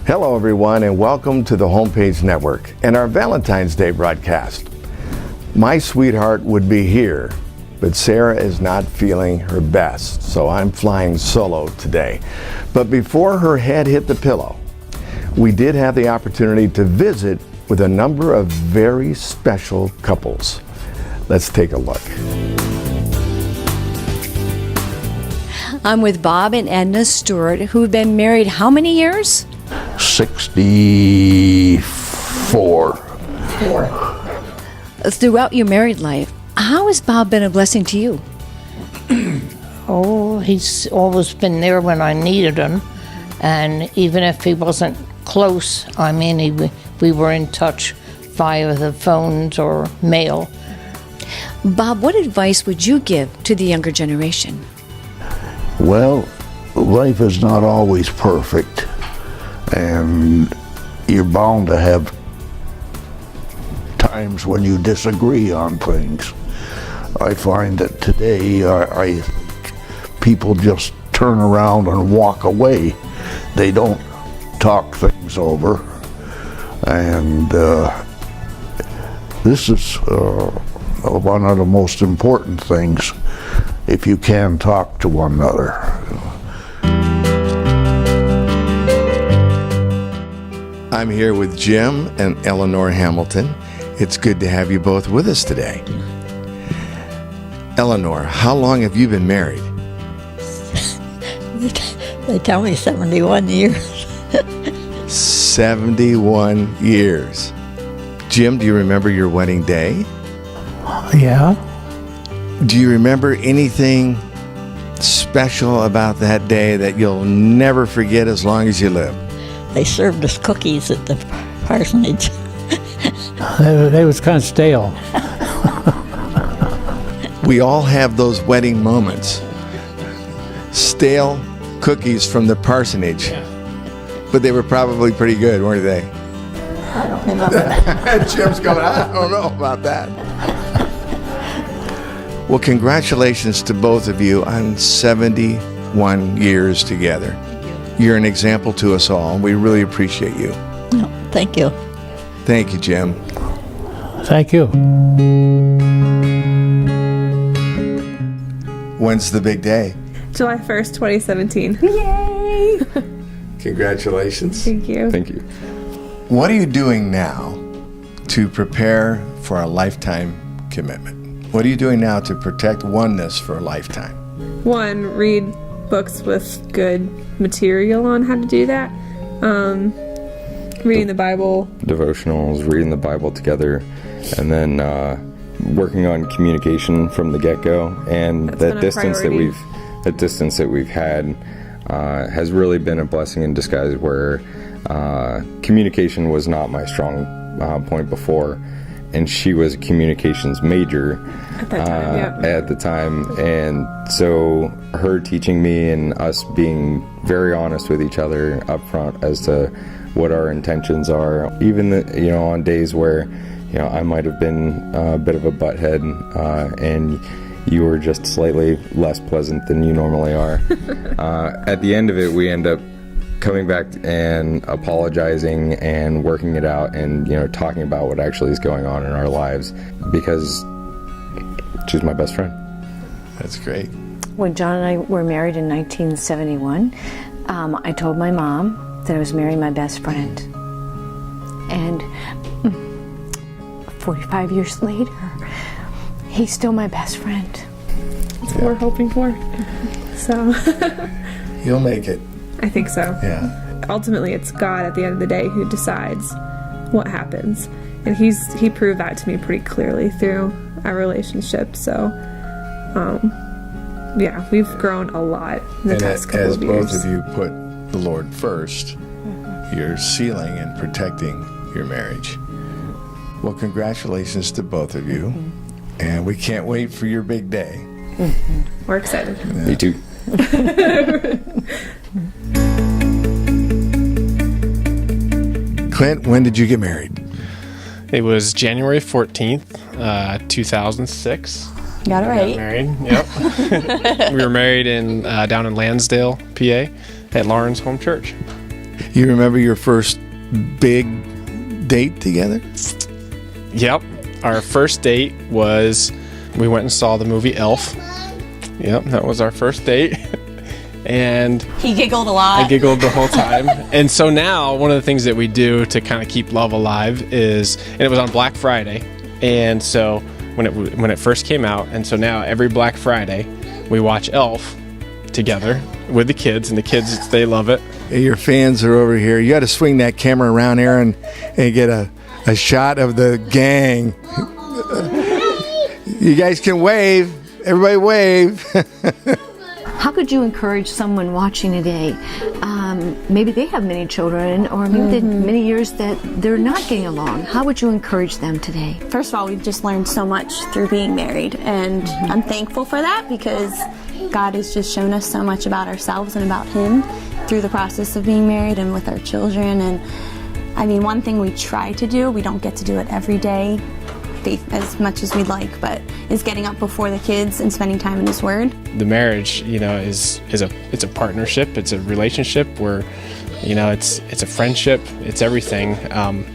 Hello everyone and welcome to the Homepage Network and our Valentine's Day broadcast. My sweetheart would be here, but Sarah is not feeling her best, so I'm flying solo today. But before her head hit the pillow, we did have the opportunity to visit with a number of very special couples. Let's take a look. I'm with Bob and Edna Stewart, who've been married how many years? 64. Throughout your married life, how has Bob been a blessing to you? Oh, he's always been there when I needed him. And even if he wasn't close, we were in touch via the phones or mail. Bob, what advice would you give to the younger generation? Well, life is not always perfect, and you're bound to have times when you disagree on things. I find that today people just turn around and walk away. They don't talk things over, and this is one of the most important things, if you can talk to one another. I'm here with Jim and Eleanor Hamilton. It's good to have you both with us today. Eleanor, how long have you been married? They tell me 71 years. 71 years. Jim, do you remember your wedding day? Yeah. Do you remember anything special about that day that you'll never forget as long as you live? They served us cookies at the parsonage. They was kind of stale. We all have those wedding moments. Stale cookies from the parsonage. But they were probably pretty good, weren't they? I don't remember. Jim's going, I don't know about that. Well, congratulations to both of you on 71 years together. You're an example to us all, and we really appreciate you. No, thank you. Thank you, Jim. Thank you. When's the big day? July 1st, 2017. Yay! Congratulations. Thank you. Thank you. What are you doing now to prepare for a lifetime commitment? What are you doing now to protect oneness for a lifetime? One, read books with good material on how to do that. Reading the Bible. Devotionals, reading the Bible together, and then working on communication from the get-go. And that distance that we've had has really been a blessing in disguise, where communication was not my strong point before, and she was a communications major at the time. And so her teaching me and us being very honest with each other up front as to what our intentions are, even on days where I might have been a bit of a butthead and you were just slightly less pleasant than you normally are. At the end of it, we end up coming back and apologizing and working it out, and talking about what actually is going on in our lives, because she's my best friend. That's great. When John and I were married in 1971, I told my mom that I was marrying my best friend. And 45 years later, he's still my best friend. That's what we're hoping for. So. You'll make it. I think so. Yeah. Ultimately, it's God at the end of the day who decides what happens. And he proved that to me pretty clearly through our relationship. So, we've grown a lot in the past couple of years. As both of you put the Lord first, you're sealing and protecting your marriage. Well, congratulations to both of you. And we can't wait for your big day. We're excited. Yeah. Me too. Clint, when did you get married? It was January 14th, 2006. Got it right. Got married. Yep. We were married down in Lansdale, PA, at Lauren's home church. You remember your first big date together? Yep. Our first date was, we went and saw the movie Elf. Yep, that was our first date. And he giggled a lot. I giggled the whole time. And so now one of the things that we do to kind of keep love alive is, and it was on Black Friday. And so when it first came out, and so now every Black Friday we watch Elf together with the kids, and the kids, they love it. Your fans are over here. You got to swing that camera around, Aaron, and get a shot of the gang. You guys can wave. Everybody wave. How could you encourage someone watching today? Maybe they have many children, or maybe they many years that they're not getting along. How would you encourage them today? First of all, we've just learned so much through being married, and I'm thankful for that because God has just shown us so much about ourselves and about Him through the process of being married and with our children. And I mean, one thing we try to do, we don't get to do it every day as much as we'd like, but is getting up before the kids and spending time in His Word. The marriage, is a partnership. It's a relationship where, it's a friendship. It's everything.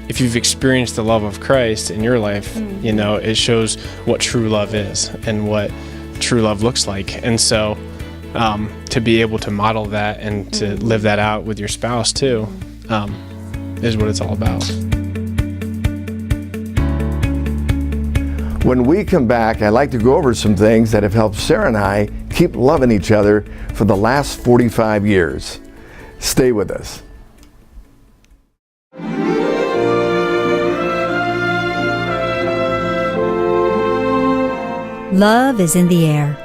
If you've experienced the love of Christ in your life, it shows what true love is and what true love looks like. And so, to be able to model that and to live that out with your spouse too, is what it's all about. When we come back, I'd like to go over some things that have helped Sarah and I keep loving each other for the last 45 years. Stay with us. Love is in the air.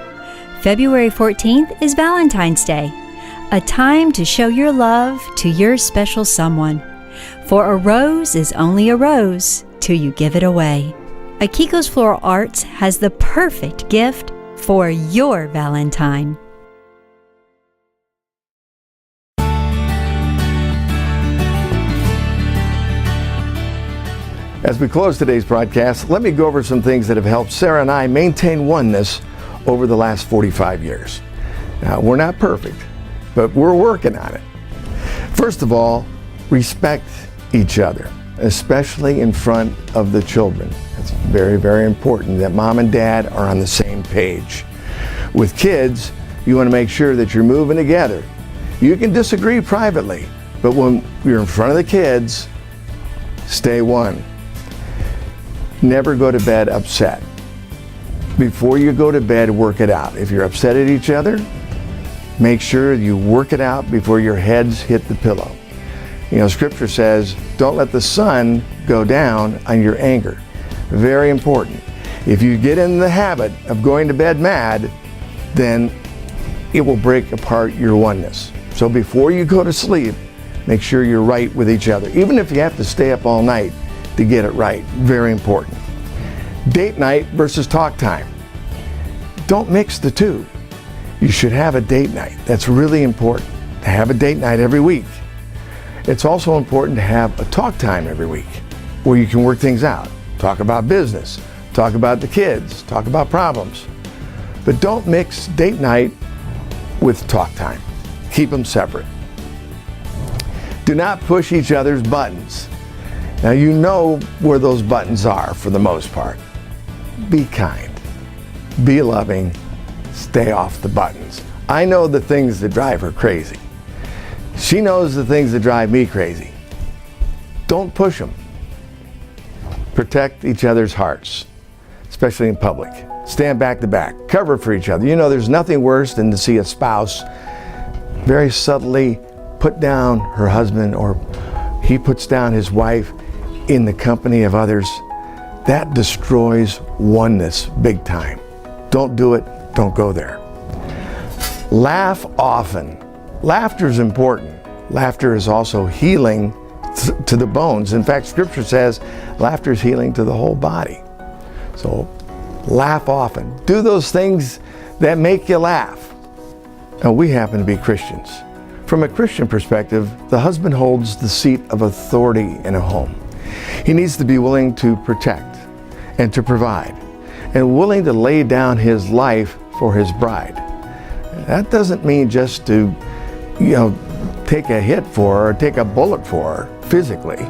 February 14th is Valentine's Day, a time to show your love to your special someone. For a rose is only a rose till you give it away. Akiko's Floral Arts has the perfect gift for your Valentine. As we close today's broadcast, let me go over some things that have helped Sarah and I maintain oneness over the last 45 years. Now, we're not perfect, but we're working on it. First of all, respect each other, especially in front of the children. It's very, very important that mom and dad are on the same page. With kids, you want to make sure that you're moving together. You can disagree privately, but when you're in front of the kids, stay one. Never go to bed upset. Before you go to bed, work it out. If you're upset at each other, make sure you work it out before your heads hit the pillow. Scripture says, don't let the sun go down on your anger. Very important. If you get in the habit of going to bed mad, then it will break apart your oneness. So before you go to sleep, make sure you're right with each other. Even if you have to stay up all night to get it right. Very important. Date night versus talk time. Don't mix the two. You should have a date night. That's really important, to have a date night every week. It's also important to have a talk time every week where you can work things out. Talk about business, talk about the kids, talk about problems. But don't mix date night with talk time. Keep them separate. Do not push each other's buttons. Now you know where those buttons are for the most part. Be kind, be loving, stay off the buttons. I know the things that drive her crazy. She knows the things that drive me crazy. Don't push them. Protect each other's hearts, especially in public. Stand back to back. Cover for each other. There's nothing worse than to see a spouse very subtly put down her husband, or he puts down his wife in the company of others. That destroys oneness big time. Don't do it. Don't go there. Laugh often. Laughter is important. Laughter is also healing to the bones. In fact, Scripture says laughter is healing to the whole body. So laugh often. Do those things that make you laugh. Now, we happen to be Christians. From a Christian perspective, the husband holds the seat of authority in a home. He needs to be willing to protect and to provide, and willing to lay down his life for his bride. That doesn't mean just to, take a hit for or take a bullet for her physically.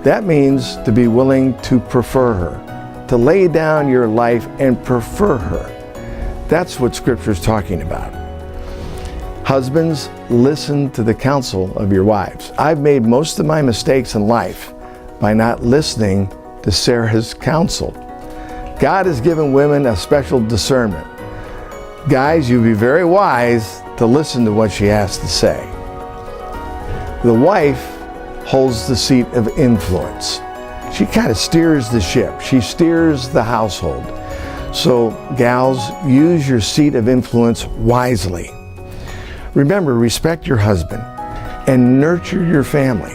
That means to be willing to prefer her, to lay down your life and prefer her. That's what Scripture's talking about. Husbands, listen to the counsel of your wives. I've made most of my mistakes in life by not listening to Sarah's counsel. God has given women a special discernment. Guys, you'd be very wise to listen to what she has to say. The wife holds the seat of influence. She kind of steers the ship. She steers the household. So, gals, use your seat of influence wisely. Remember, respect your husband and nurture your family.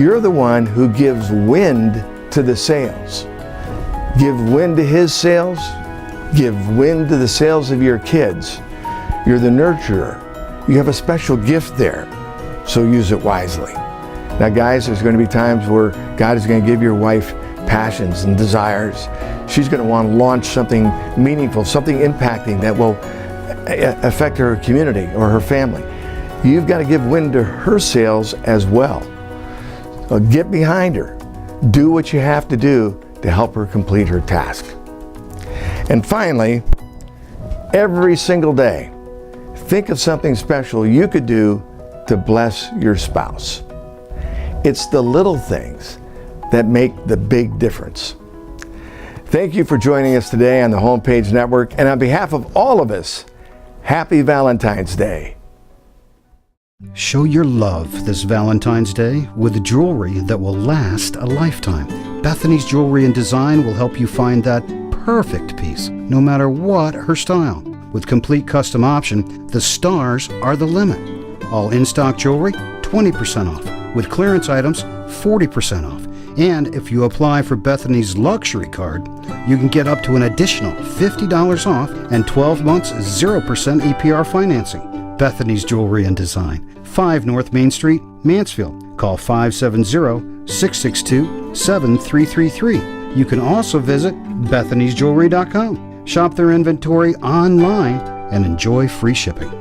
You're the one who gives wind to the sails. Give wind to his sails. Give wind to the sails of your kids. You're the nurturer. You have a special gift there, so use it wisely. Now, guys, there's going to be times where God is going to give your wife passions and desires. She's going to want to launch something meaningful, something impacting that will affect her community or her family. You've got to give wind to her sails as well. So get behind her. Do what you have to do to help her complete her task. And finally, every single day, think of something special you could do to bless your spouse. It's the little things that make the big difference. Thank you for joining us today on the Homepage Network, and on behalf of all of us, happy Valentine's Day. Show your love this Valentine's Day with jewelry that will last a lifetime. Bethany's Jewelry and Design will help you find that perfect piece, no matter what her style. With complete custom option, the stars are the limit. All in-stock jewelry, 20% off. With clearance items, 40% off. And if you apply for Bethany's luxury card, you can get up to an additional $50 off and 12 months 0% APR financing. Bethany's Jewelry and Design, 5 North Main Street, Mansfield. Call 570-662-7333. You can also visit Bethany'sJewelry.com. Shop their inventory online and enjoy free shipping.